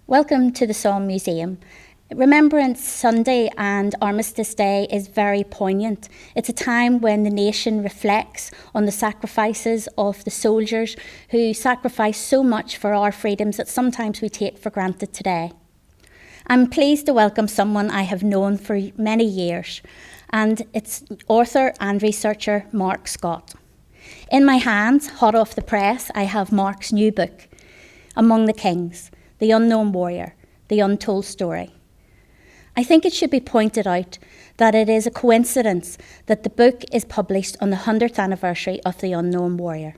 Welcome to the Somme Museum. Remembrance Sunday and Armistice Day is very poignant. It's a time when the nation reflects on the sacrifices of the soldiers who sacrificed so much for our freedoms that sometimes we take for granted today. I'm pleased to welcome someone I have known for many years, and it's author and researcher Mark Scott. In my hands, hot off the press, I have Mark's new book, Among the Kings, The Unknown Warrior, The Untold Story. I think it should be pointed out that it is a coincidence that the book is published on the 100th anniversary of The Unknown Warrior,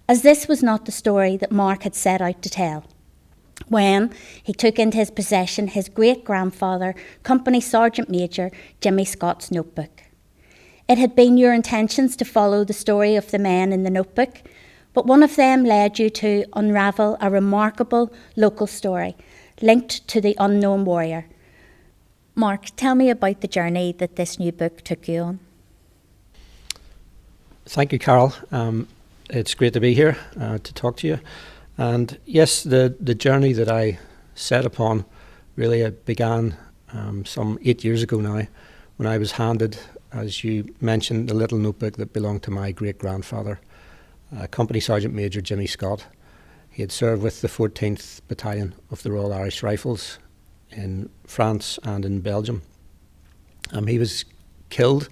as this was not the story that Mark had set out to tell when he took into his possession his great-grandfather, Company Sergeant Major Jimmy Scott's notebook. It had been your intentions to follow the story of the men in the notebook, but one of them led you to unravel a remarkable local story linked to the unknown warrior. Mark, tell me about the journey that this new book took you on. Thank you, Carol. It's great to be here to talk to you. And yes, the journey that I set upon really began some 8 years ago now, when I was handed, as you mentioned, the little notebook that belonged to my great-grandfather, Company Sergeant Major Jimmy Scott. He had served with the 14th Battalion of the Royal Irish Rifles in France and in Belgium. He was killed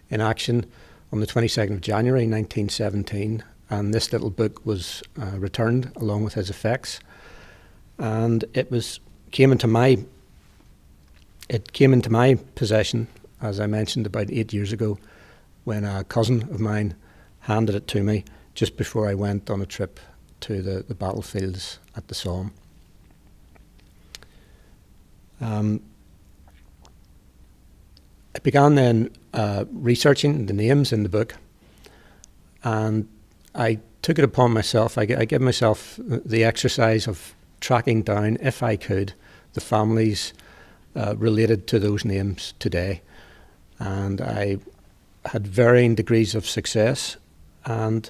in action on the 22nd of January 1917, and this little book was returned along with his effects. And it came into my possession, as I mentioned, about 8 years ago, when a cousin of mine handed it to me just before I went on a trip to the battlefields at the Somme. I began then researching the names in the book, and I took it upon myself. I gave myself the exercise of tracking down, if I could, the families related to those names today. And I had varying degrees of success, and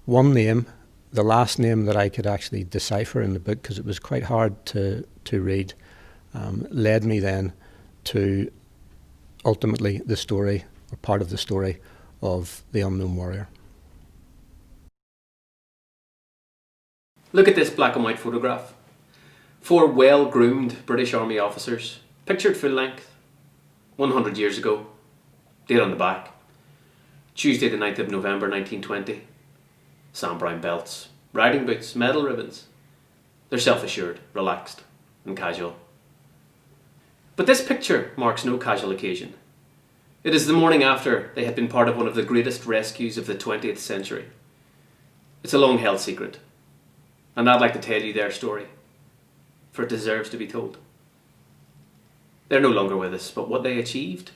one name, the last name that I could actually decipher in the book, because it was quite hard to read, led me then to ultimately the story, or part of the story, of the unknown warrior. Look at this black and white photograph. 4 well-groomed British Army officers, pictured full length, 100 years ago, date on the back, Tuesday the 9th of November 1920. Sam Brown belts, riding boots, medal ribbons. They're self-assured, relaxed and casual. But this picture marks no casual occasion. It is the morning after they had been part of one of the greatest rescues of the 20th century. It's a long-held secret, and I'd like to tell you their story, for it deserves to be told. They're no longer with us, but what they achieved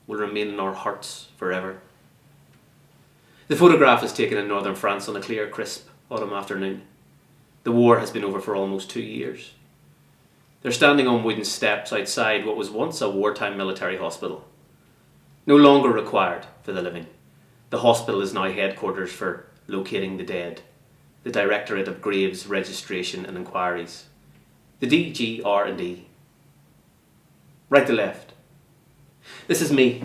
will remain in our hearts forever. The photograph is taken in northern France on a clear, crisp autumn afternoon. The war has been over for almost 2 years. They're standing on wooden steps outside what was once a wartime military hospital. No longer required for the living. The hospital is now headquarters for locating the dead, the Directorate of Graves Registration and Inquiries, the DGR&D. Right to left. This is me.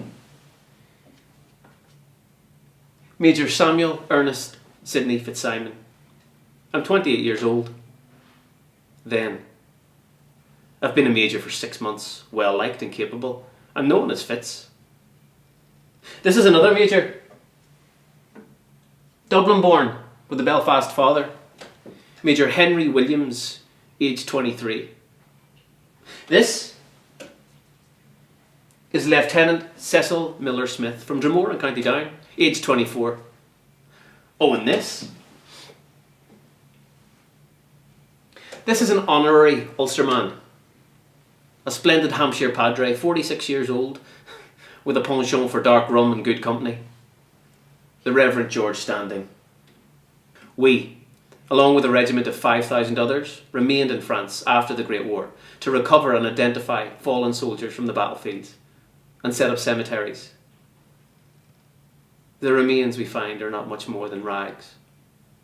Major Samuel Ernest Sidney Fitzsimon. I'm 28 years old. Then. I've been a major for 6 months, well liked and capable. I'm known as Fitz. This is another major. Dublin born, with a Belfast father. Major Henry Williams, age 23. This is Lieutenant Cecil Miller Smith from Dromore in County Down, age 24. Oh, and this is an honorary Ulsterman, a splendid Hampshire padre, 46 years old, with a penchant for dark rum and good company. The Reverend George Standing. We, along with a regiment of 5,000 others, remained in France after the Great War to recover and identify fallen soldiers from the battlefields and set up cemeteries. The remains we find are not much more than rags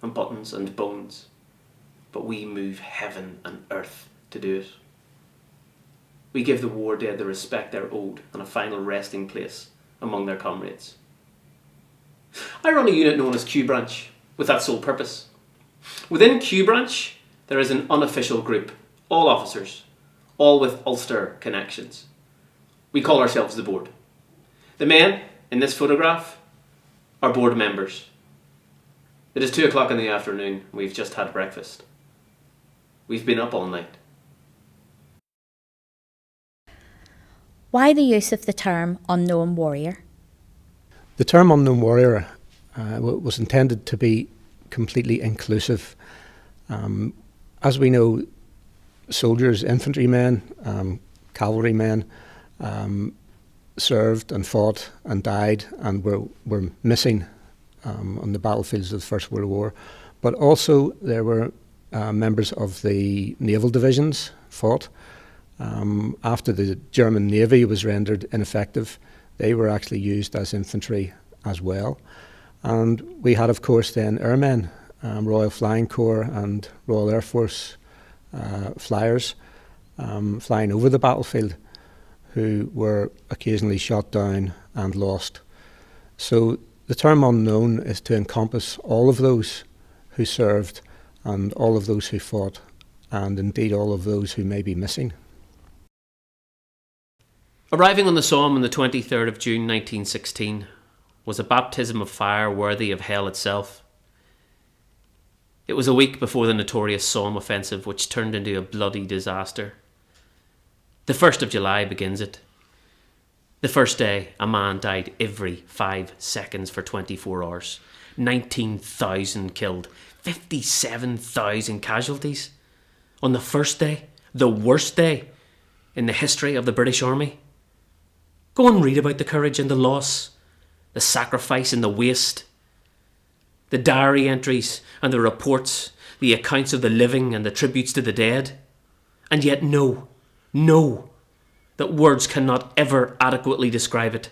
and buttons and bones, but we move heaven and earth to do it. we give the war dead the respect they're owed and a final resting place among their comrades. I run a unit known as Q Branch, with that sole purpose. Within Q Branch, there is an unofficial group, all officers, all with Ulster connections. We call ourselves the board. The men in this photograph are board members. It is 2 o'clock in the afternoon. We've just had breakfast. We've been up all night. Why the use of the term unknown warrior? The term unknown warrior was intended to be completely inclusive. As we know, soldiers, infantrymen, cavalrymen served and fought and died and were missing on the battlefields of the First World War. But also there were members of the naval divisions fought. After the German Navy was rendered ineffective, they were actually used as infantry as well. And we had, of course, then airmen, Royal Flying Corps and Royal Air Force flyers flying over the battlefield, who were occasionally shot down and lost. So the term unknown is to encompass all of those who served and all of those who fought, and indeed all of those who may be missing. Arriving on the Somme on the 23rd of June 1916 was a baptism of fire worthy of hell itself. It was a week before the notorious Somme offensive, which turned into a bloody disaster. The 1st of July begins it. The first day, a man died every 5 seconds for 24 hours. 19,000 killed, 57,000 casualties. On the first day, the worst day in the history of the British Army. Go and read about the courage and the loss, the sacrifice and the waste, the diary entries and the reports, the accounts of the living and the tributes to the dead. And yet no, that words cannot ever adequately describe it.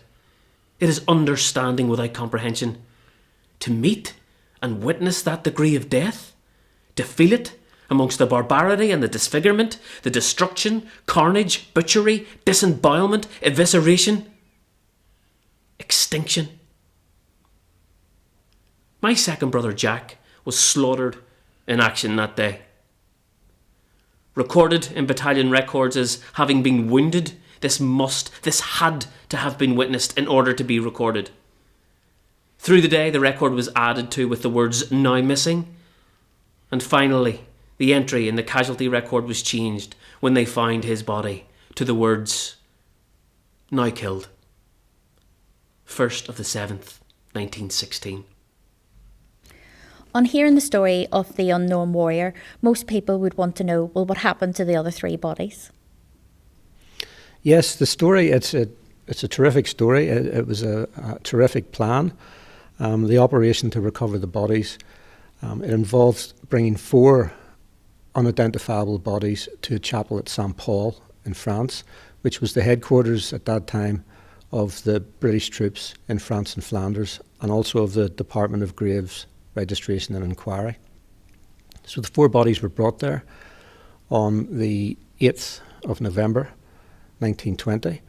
It is understanding without comprehension. To meet and witness that degree of death, to feel it amongst the barbarity and the disfigurement, the destruction, carnage, butchery, disembowelment, evisceration, extinction. My second brother Jack was slaughtered in action that day. Recorded in battalion records as having been wounded, this had to have been witnessed in order to be recorded. Through the day, the record was added to with the words "now missing," and finally, the entry in the casualty record was changed when they found his body to the words "now killed." 1st of the 7th, 1916. On hearing the story of the unknown warrior, most people would want to know, well, what happened to the other 3 bodies? Yes, the story, it's a terrific story. It was a terrific plan. The operation to recover the bodies, it involved bringing 4 unidentifiable bodies to a chapel at St. Paul in France, which was the headquarters at that time of the British troops in France and Flanders, and also of the Department of Graves Registration and Inquiry. So the 4 bodies were brought there on the 8th of November 1920,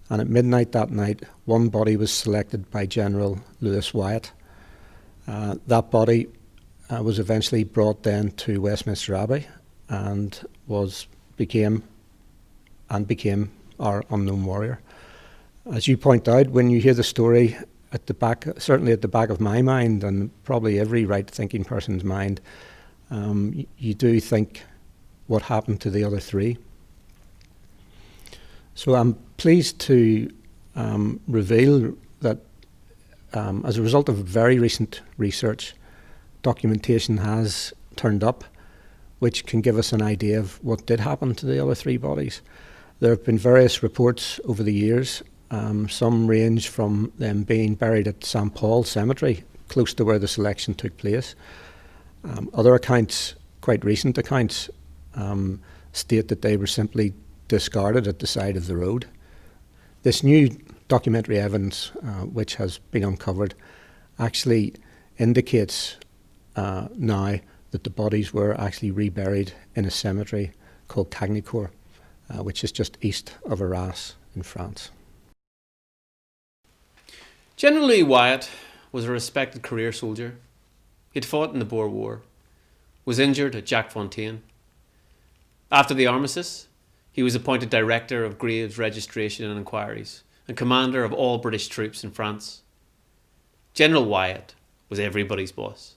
and at midnight that night 1 body was selected by General Lewis Wyatt. That body was eventually brought then to Westminster Abbey and became our unknown warrior. As you point out, when you hear the story, certainly at the back of my mind, and probably every right-thinking person's mind, you do think, what happened to the other 3? So I'm pleased to reveal that as a result of very recent research, documentation has turned up which can give us an idea of what did happen to the other 3 bodies. There have been various reports over the years. Some range from them being buried at St. Paul Cemetery, close to where the selection took place. Other accounts, quite recent accounts, state that they were simply discarded at the side of the road. This new documentary evidence, which has been uncovered, actually indicates now that the bodies were actually reburied in a cemetery called Cagnicourt, which is just east of Arras in France. General Louis Wyatt was a respected career soldier. He had fought in the Boer War, was injured at Jackfontaine. After the armistice, he was appointed Director of Graves Registration and Inquiries and Commander of all British troops in France. General Wyatt was everybody's boss.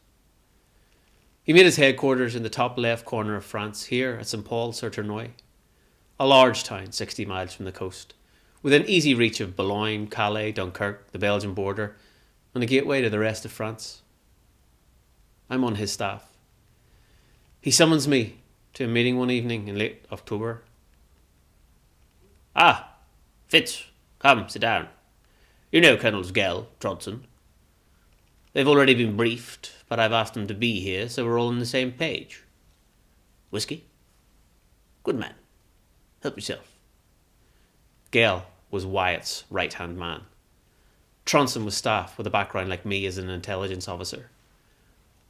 He made his headquarters in the top left corner of France, here at St. Paul-sur-Tournoi, a large town 60 miles from the coast, within easy reach of Boulogne, Calais, Dunkirk, the Belgian border, and a gateway to the rest of France. I'm on his staff. He summons me to a meeting one evening in late October. "Ah, Fitz, come, sit down. You know Colonels Gell, Trodson. They've already been briefed, but I've asked them to be here, so we're all on the same page. Whiskey? Good man. Help yourself." Gell was Wyatt's right-hand man. Tronson was staff with a background like me as an intelligence officer.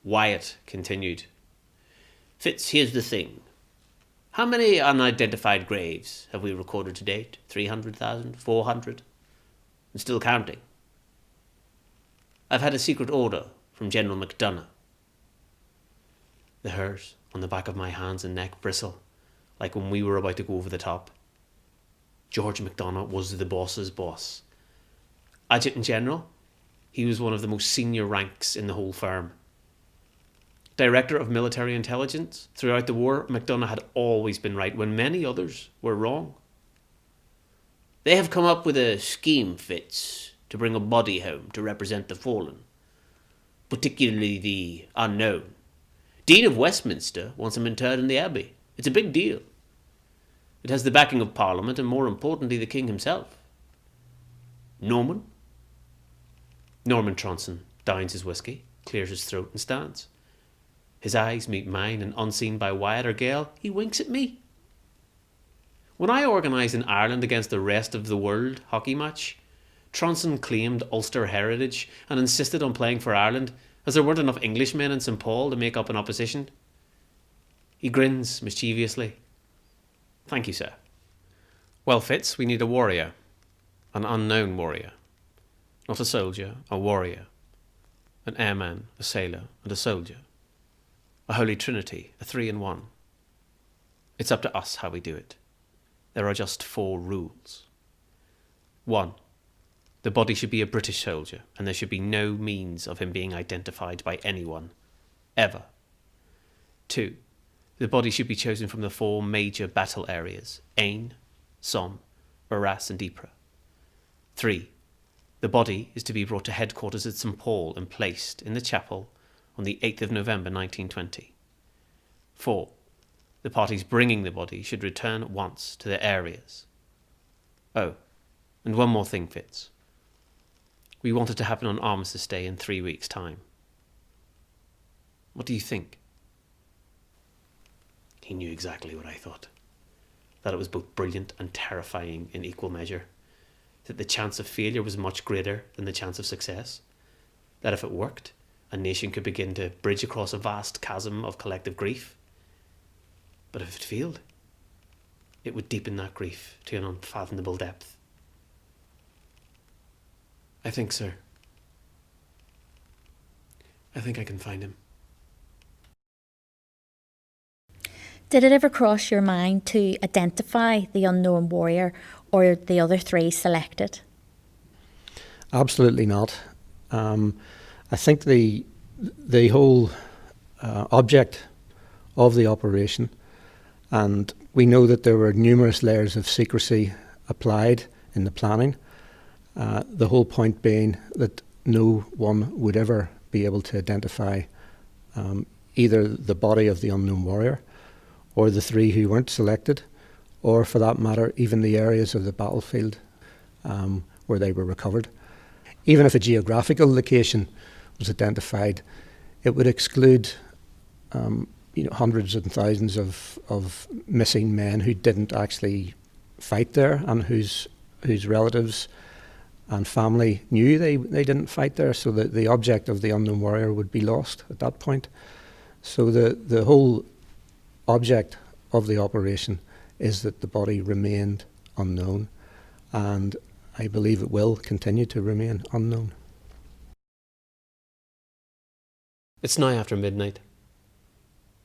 Wyatt continued. "Fitz, here's the thing. How many unidentified graves have we recorded to date? 300,000? 400? And still counting. I've had a secret order from General MacDonough." The hairs on the back of my hands and neck bristle, like when we were about to go over the top. George MacDonough was the boss's boss. Adjutant General, he was one of the most senior ranks in the whole firm. Director of Military Intelligence, throughout the war, MacDonough had always been right when many others were wrong. "They have come up with a scheme, Fitz, to bring a body home to represent the fallen, particularly the unknown. Dean of Westminster wants him interred in the Abbey. It's a big deal. It has the backing of Parliament and, more importantly, the King himself. Norman?" Norman Tronson downs his whiskey, clears his throat and stands. His eyes meet mine, and unseen by Wyatt or Gale, he winks at me. When I organised in Ireland against the rest of the world hockey match, Tronson claimed Ulster heritage and insisted on playing for Ireland, as there weren't enough Englishmen in St. Paul to make up an opposition. He grins mischievously. "Thank you, sir." "Well, Fitz, we need a warrior. An unknown warrior. Not a soldier, a warrior. An airman, a sailor, and a soldier. A holy trinity, a 3-in-1. It's up to us how we do it. There are just 4 rules. 1. The body should be a British soldier, and there should be no means of him being identified by anyone. Ever. 2. The body should be chosen from the 4 major battle areas, Aisne, Somme, Arras and Ypres. 3. The body is to be brought to headquarters at St. Paul and placed in the chapel on the 8th of November 1920. 4. The parties bringing the body should return at once to their areas. Oh, and one more thing, Fitz. We want it to happen on Armistice Day in 3 weeks' time. What do you think?" He knew exactly what I thought. That it was both brilliant and terrifying in equal measure. That the chance of failure was much greater than the chance of success. That if it worked, a nation could begin to bridge across a vast chasm of collective grief. But if it failed, it would deepen that grief to an unfathomable depth. "I think, sir. I think I can find him." Did it ever cross your mind to identify the unknown warrior or the other 3 selected? Absolutely not. I think the whole object of the operation, and we know that there were numerous layers of secrecy applied in the planning, the whole point being that no one would ever be able to identify either the body of the unknown warrior or the 3 who weren't selected, or for that matter, even the areas of the battlefield where they were recovered. Even if a geographical location was identified, it would exclude hundreds and thousands of missing men who didn't actually fight there and whose relatives and family knew they didn't fight there, so that the object of the unknown warrior would be lost at that point. So the whole object of the operation is that the body remained unknown, and I believe it will continue to remain unknown. It's now after midnight.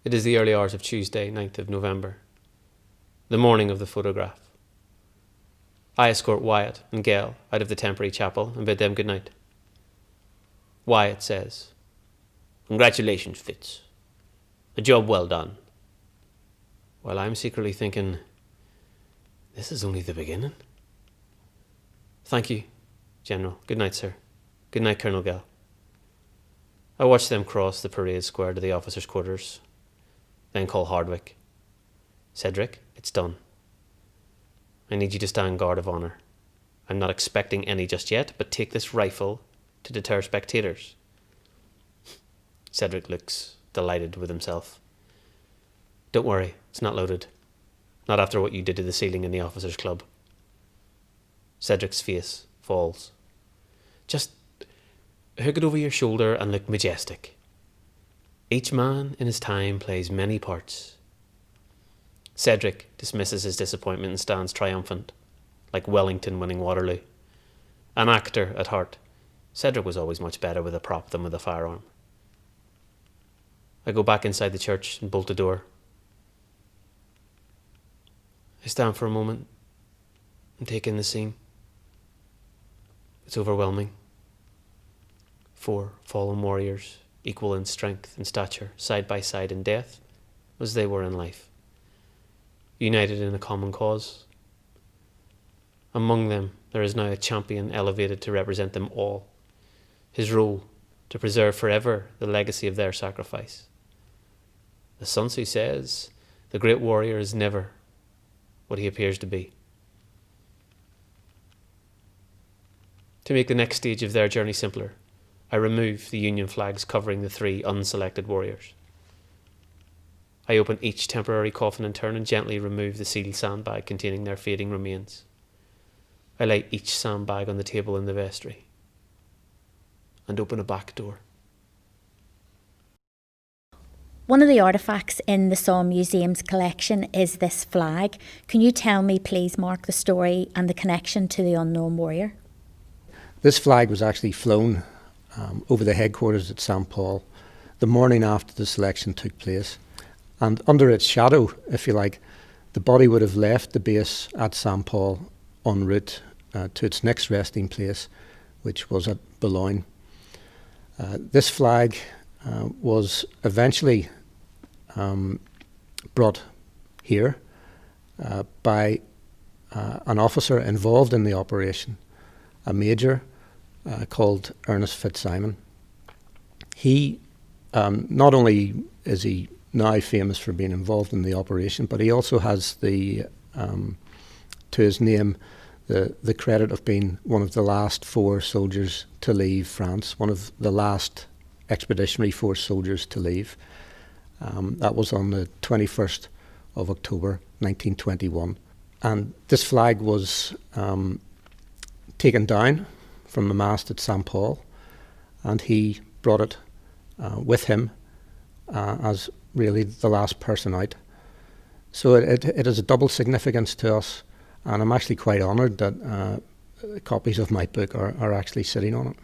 It is the early hours of Tuesday, 9th of November, the morning of the photograph. I escort Wyatt and Gail out of the temporary chapel and bid them good night. Wyatt says, "Congratulations, Fitz. A job well done." While I'm secretly thinking, this is only the beginning. "Thank you, General. Good night, sir. Good night, Colonel Gail." I watch them cross the parade square to the officers' quarters, then call Hardwick. "Cedric, it's done. I need you to stand guard of honour. I'm not expecting any just yet, but take this rifle to deter spectators." Cedric looks delighted with himself. "Don't worry, it's not loaded. Not after what you did to the ceiling in the officers' club." Cedric's face falls. "Just hook it over your shoulder and look majestic. Each man in his time plays many parts." Cedric dismisses his disappointment and stands triumphant, like Wellington winning Waterloo. An actor at heart, Cedric was always much better with a prop than with a firearm. I go back inside the church and bolt the door. I stand for a moment and take in the scene. It's overwhelming. 4 fallen warriors, equal in strength and stature, side by side in death, as they were in life, united in a common cause. Among them, there is now a champion elevated to represent them all. His role, to preserve forever the legacy of their sacrifice. As Sun Tzu says, the great warrior is never what he appears to be. To make the next stage of their journey simpler, I remove the Union flags covering the 3 unselected warriors. I open each temporary coffin in turn and gently remove the sealed sandbag containing their fading remains. I lay each sandbag on the table in the vestry and open a back door. One of the artefacts in the Somme Museum's collection is this flag. Can you tell me, please, Mark, the story and the connection to the unknown warrior? This flag was actually flown over the headquarters at St. Paul the morning after the selection took place. And under its shadow, if you like, the body would have left the base at St. Paul en route to its next resting place, which was at Boulogne. This flag was eventually brought here by an officer involved in the operation, a major called Ernest Fitzsimon. He, not only is he now famous for being involved in the operation, but he also has the to his name the credit of being one of the last 4 soldiers to leave France, one of the last expeditionary force soldiers to leave. That was on the 21st of October 1921. And this flag was taken down from the mast at St. Paul, and he brought it with him as really the last person out. So it has a double significance to us, and I'm actually quite honoured that copies of my book are actually sitting on it.